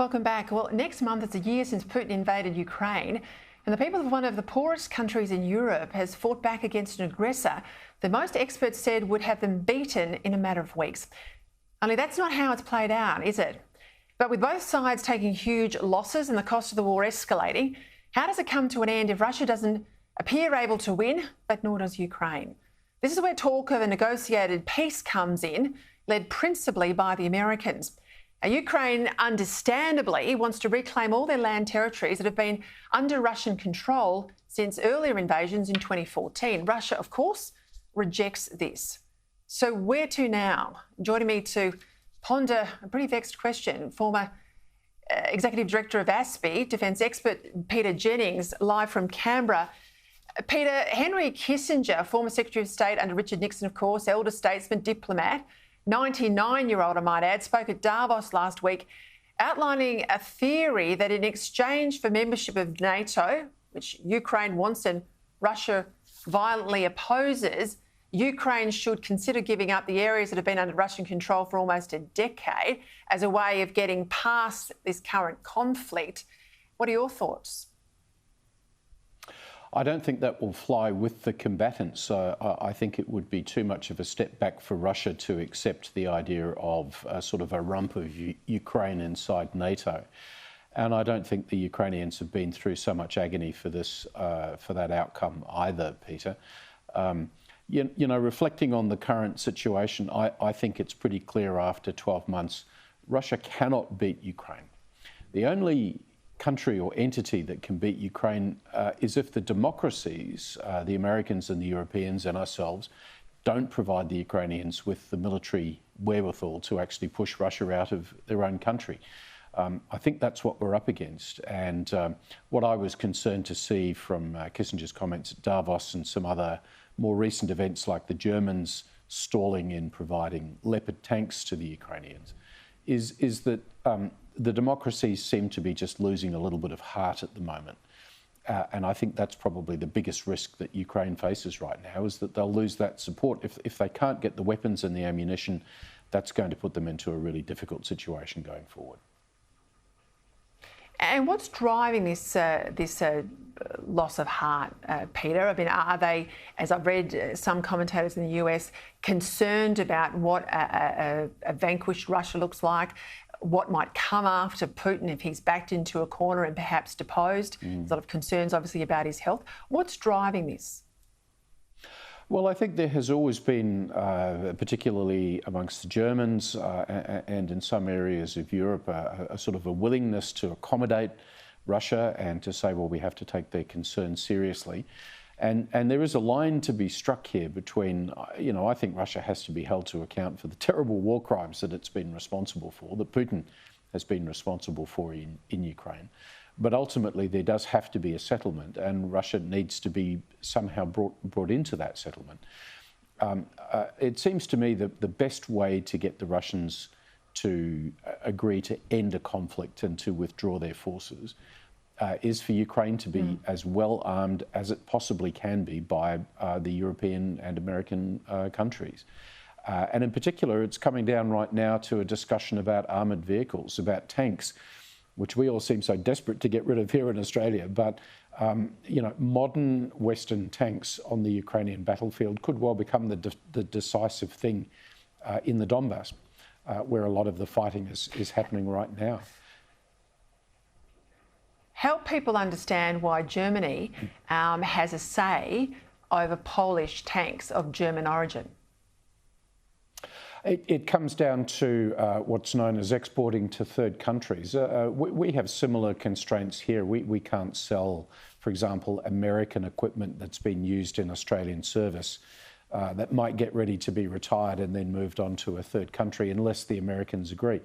Welcome back. Well, next month it's a year since Putin invaded Ukraine, and the people of one of the poorest countries in Europe has fought back against an aggressor that most experts said would have them beaten in a matter of weeks. Only that's not how it's played out, is it? But with both sides taking huge losses and the cost of the war escalating, how does it come to an end if Russia doesn't appear able to win, but nor does Ukraine? This is where talk of a negotiated peace comes in, led principally by the Americans. Now, Ukraine understandably wants to reclaim all their land territories that have been under Russian control since earlier invasions in 2014. Russia, of course, rejects this. So where to now? Joining me to ponder a pretty vexed question, former Executive Director of ASPI, defence expert Peter Jennings, live from Canberra. Peter, Henry Kissinger, former Secretary of State under Richard Nixon, of course, elder statesman, diplomat, 99-year-old, I might add, spoke at Donbas last week, outlining a theory that in exchange for membership of NATO, which Ukraine wants and Russia violently opposes, Ukraine should consider giving up the areas that have been under Russian control for almost a decade as a way of getting past this current conflict. What are your thoughts? I don't think that will fly with the combatants. I think it would be too much of a step back for Russia to accept the idea of sort of a rump of Ukraine inside NATO. And I don't think the Ukrainians have been through so much agony for this, for that outcome either, Peter. You know, reflecting on the current situation, I think it's pretty clear after 12 months, Russia cannot beat Ukraine. The only country or entity that can beat Ukraine is if the democracies, the Americans and the Europeans and ourselves, don't provide the Ukrainians with the military wherewithal to actually push Russia out of their own country. I think that's what we're up against. And what I was concerned to see from Kissinger's comments at Davos and some other more recent events like the Germans stalling in providing Leopard tanks to the Ukrainians is that the democracies seem to be just losing a little bit of heart at the moment. And I think that's probably the biggest risk that Ukraine faces right now, is that they'll lose that support. If they can't get the weapons and the ammunition, that's going to put them into a really difficult situation going forward. And what's driving this loss of heart, Peter? I mean, are they, as I've read some commentators in the US, concerned about what a vanquished Russia looks like, what might come after Putin if he's backed into a corner and perhaps deposed? There's a lot of concerns, obviously, about his health. What's driving this? Well, I think there has always been, particularly amongst the Germans and in some areas of Europe, a sort of a willingness to accommodate Russia and to say, well, we have to take their concerns seriously. And there is a line to be struck here between, you know, I think Russia has to be held to account for the terrible war crimes that it's been responsible for, that Putin has been responsible for in Ukraine. But ultimately, there does have to be a settlement, and Russia needs to be somehow brought into that settlement. It seems to me that the best way to get the Russians to agree to end a conflict and to withdraw their forces is for Ukraine to be as well armed as it possibly can be by the European and American countries. And in particular, it's coming down right now to a discussion about armoured vehicles, about tanks, which we all seem so desperate to get rid of here in Australia. But, you know, modern Western tanks on the Ukrainian battlefield could well become the decisive thing in the Donbas, where a lot of the fighting is happening right now. Help people understand why Germany has a say over Polish tanks of German origin. It comes down to what's known as exporting to third countries. We have similar constraints here. We can't sell, for example, American equipment that's been used in Australian service that might get ready to be retired and then moved on to a third country unless the Americans agree.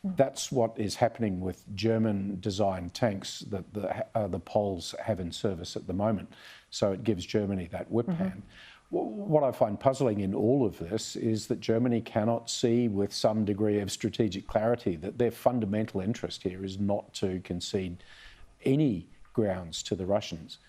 That's what is happening with German-designed tanks that the Poles have in service at the moment. So it gives Germany that whip hand. What I find puzzling in all of this is that Germany cannot see with some degree of strategic clarity that their fundamental interest here is not to concede any grounds to the Russians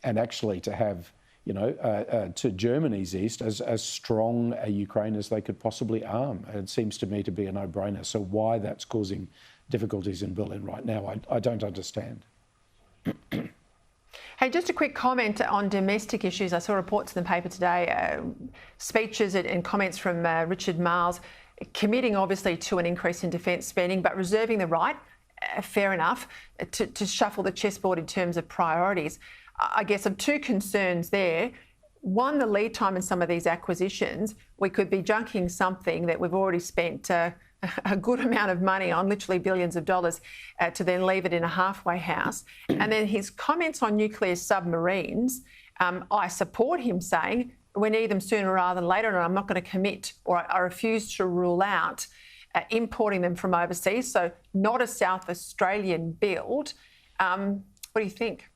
and actually to have, you know, to Germany's east as strong a Ukraine as they could possibly arm. It seems to me to be a no-brainer. So why that's causing difficulties in Berlin right now, I don't understand. Hey, just a quick comment on domestic issues. I saw reports in the paper today, speeches and comments from Richard Marles, committing obviously to an increase in defence spending, but reserving the right, fair enough, to shuffle the chessboard in terms of priorities. I guess of two concerns there. One, the lead time in some of these acquisitions. We could be junking something that we've already spent a good amount of money on, literally billions of dollars, to then leave it in a halfway house. And then his comments on nuclear submarines, I support him saying we need them sooner rather than later, and I'm not going to commit, or I refuse to rule out importing them from overseas. So not a South Australian build. What do you think?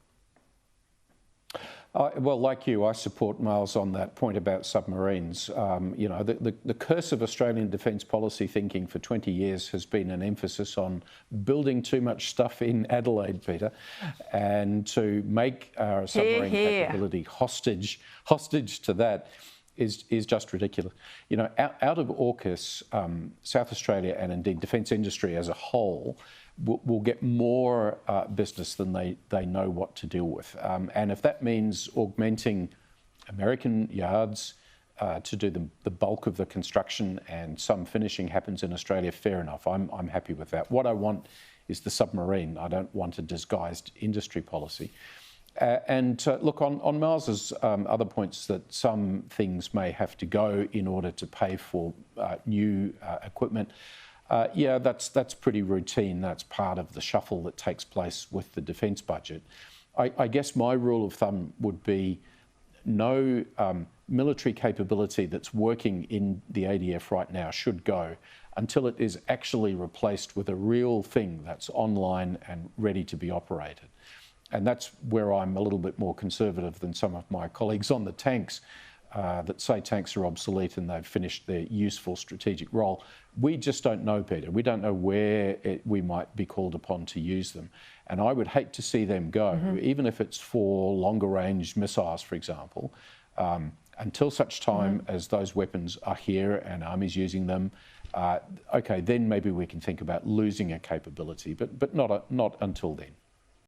Well, like you, I support Miles on that point about submarines. You know, the curse of Australian defence policy thinking for 20 years has been an emphasis on building too much stuff in Adelaide, Peter, and to make our submarine capability hostage to that is just ridiculous. You know, out of AUKUS, South Australia and indeed defence industry as a whole will get more business than they know what to deal with. And if that means augmenting American yards to do the bulk of the construction and some finishing happens in Australia, fair enough. I'm happy with that. What I want is the submarine. I don't want a disguised industry policy. Look, on Miles's other points that some things may have to go in order to pay for new equipment, yeah, that's pretty routine. That's part of the shuffle that takes place with the defence budget. I guess my rule of thumb would be no military capability that's working in the ADF right now should go until it is actually replaced with a real thing that's online and ready to be operated. And that's where I'm a little bit more conservative than some of my colleagues on the tanks that say tanks are obsolete and they've finished their useful strategic role. We just don't know, Peter. We don't know where we might be called upon to use them. And I would hate to see them go, even if it's for longer range missiles, for example, until such time as those weapons are here and armies using them. Okay, then maybe we can think about losing a capability, but not until then.